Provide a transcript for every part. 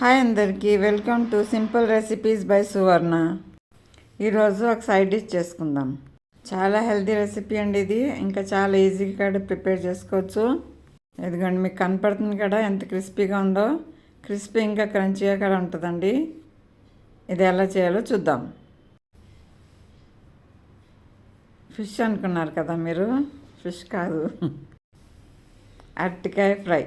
Hi అందరికీ, welcome to simple recipes by Suvarna. ఈరోజు ఒక సైడ్ డిష్ చేసుకుందాం. చాలా హెల్తీ రెసిపీ అండి ఇది. ఇంకా చాలా ఈజీగా కూడా ప్రిపేర్ చేసుకోవచ్చు. ఇదిగోండి, మీకు కనపడుతుంది కదా ఎంత క్రిస్పీగా ఉందో. క్రిస్పీ ఇంకా క్రంచీగా కూడా ఉంటుందండి. ఇది ఎలా చేయాలో చూద్దాం. ఫిష్ అనుకున్నారు కదా మీరు, ఫిష్ కాదు, అరటికాయ ఫ్రై.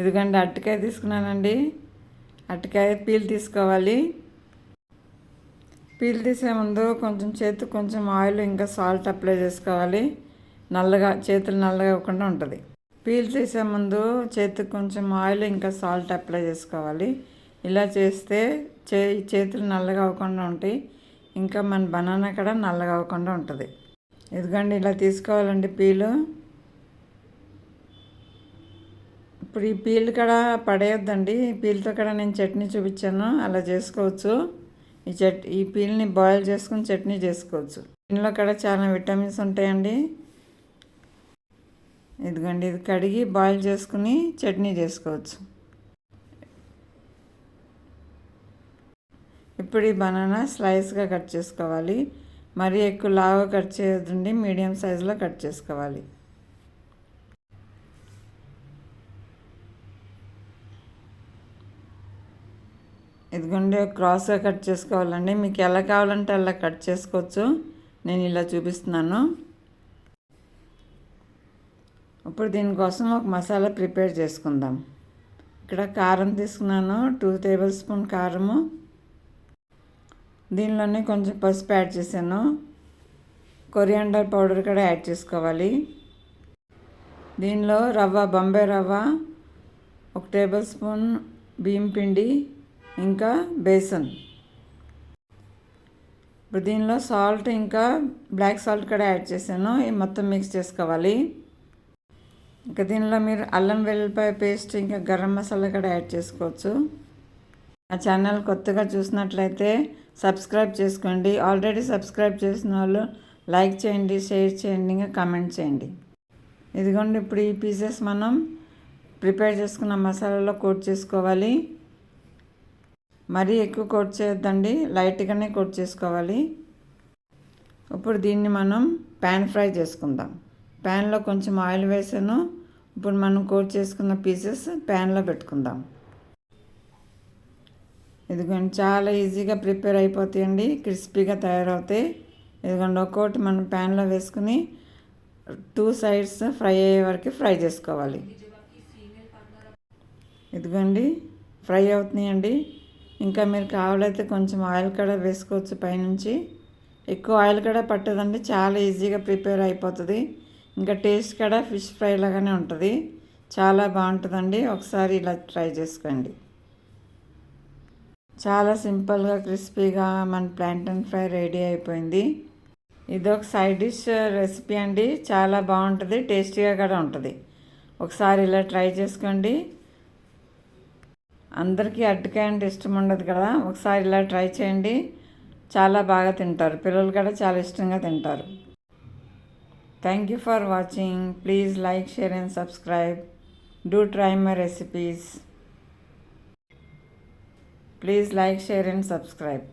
ఇదిగోండి, అరటికాయ తీసుకున్నానండి. అరటికాయ పీల్ తీసుకోవాలి. పీల్ తీసే ముందు చేతికి కొంచెం ఆయిల్ ఇంకా సాల్ట్ అప్లై చేసుకోవాలి. చేతులు నల్లగా అవ్వకుండా ఉంటుంది. పీల్ తీసే ముందు చేతికి కొంచెం ఆయిల్ ఇంకా సాల్ట్ అప్లై చేసుకోవాలి. ఇలా చేస్తే చేతులు నల్లగా అవ్వకుండా ఉంటాయి. ఇంకా మన బనానా కూడా నల్లగా అవ్వకుండా ఉంటుంది. ఇదిగోండి, ఇలా తీసుకోవాలండి పీలు. ఇప్పుడు ఈ పీల్ కూడా పడేయొద్దండి. పీల్తో కూడా నేను చట్నీ చూపించాను, అలా చేసుకోవచ్చు. ఈ పీల్ని బాయిల్ చేసుకుని చట్నీ చేసుకోవచ్చు. దీనిలో కూడా చాలా విటమిన్స్ ఉంటాయండి. ఇదిగోండి, ఇది కడిగి బాయిల్ చేసుకుని చట్నీ చేసుకోవచ్చు. ఇప్పుడు ఈ బనానా స్లైస్గా కట్ చేసుకోవాలి. మరీ ఎక్కువ లావుగా కట్ చేయొద్దండి, మీడియం సైజులో కట్ చేసుకోవాలి. ఇదిగోండి, క్రాస్గా కట్ చేసుకోవాలండి. మీకు ఎలా కావాలంటే అలా కట్ చేసుకోవచ్చు. నేను ఇలా చూపిస్తున్నాను. ఇప్పుడు దీనికోసం ఒక మసాలా ప్రిపేర్ చేసుకుందాం. ఇక్కడ కారం తీసుకున్నాను, 2 టేబుల్ స్పూన్ కారము. దీనిలోనే కొంచెం పసుపు యాడ్ చేశాను. కొరియాండర్ పౌడర్ కూడా యాడ్ చేసుకోవాలి. దీనిలో బొంబాయి రవ్వ, 1 టేబుల్ స్పూన్ బియ్యం పిండి, ఇంకా బేసన్. ఇప్పుడు దీనిలో సాల్ట్ ఇంకా బ్లాక్ సాల్ట్ కూడా యాడ్ చేశాను. ఈ మొత్తం మిక్స్ చేసుకోవాలి. ఇంకా దీనిలో మీరు అల్లం వెల్లుల్లిపాయ పేస్ట్ ఇంకా గరం మసాలా కూడా యాడ్ చేసుకోవచ్చు. నా ఛానల్ కొత్తగా చూసినట్లయితే సబ్స్క్రైబ్ చేసుకోండి. ఆల్రెడీ సబ్స్క్రైబ్ చేసిన వాళ్ళు లైక్ చేయండి, షేర్ చేయండి, ఇంకా కామెంట్ చేయండి. ఇదిగోండి, ఇప్పుడు ఈ పీసెస్ మనం ప్రిపేర్ చేసుకున్న మసాలాలో కోట్ చేసుకోవాలి. మరీ ఎక్కువ కోట్ చేయొద్దండి, లైట్గానే కోట్ చేసుకోవాలి. ఇప్పుడు దీన్ని మనం ప్యాన్ ఫ్రై చేసుకుందాం. ప్యాన్లో కొంచెం ఆయిల్ వేసాను. ఇప్పుడు మనం కోట్ చేసుకున్న పీసెస్ ప్యాన్లో పెట్టుకుందాం. ఇదిగోండి, చాలా ఈజీగా ప్రిపేర్ అయిపోతాయండి, క్రిస్పీగా తయారవుతాయి. ఇదిగోండి, ఒక్కోటి మనం ప్యాన్లో వేసుకుని 2 సైడ్స్ ఫ్రై అయ్యే వరకు ఫ్రై చేసుకోవాలి. ఇదిగోండి, ఫ్రై అవుతున్నాయండి. ఇంకా మీరు కావాలైతే కొంచెం ఆయిల్ కూడా వేసుకోవచ్చు పైనుంచి. ఎక్కువ ఆయిల్ కూడా పట్టదండి, చాలా ఈజీగా ప్రిపేర్ అయిపోతుంది. ఇంకా టేస్ట్ కూడా ఫిష్ ఫ్రై లాగానే ఉంటుంది. చాలా బాగుంటుందండి. ఒకసారి ఇలా ట్రై చేసుకోండి. చాలా సింపుల్గా క్రిస్పీగా మన ప్లాంటన్ ఫ్రై రెడీ అయిపోయింది. ఇదొక సైడ్ డిష్ రెసిపీ అండి. చాలా బాగుంటుంది, టేస్టీగా కూడా ఉంటుంది. ఒకసారి ఇలా ట్రై చేసుకోండి. అందరికీ అరటికాయ అంటే ఇష్టం ఉండదు కదా, ఒకసారి ఇలా ట్రై చేయండి. చాలా బాగా తింటారు, పిల్లలు కూడా చాలా ఇష్టంగా తింటారు. Thank you for watching. Please like, share and subscribe. Do try my recipes. Please like, share and subscribe.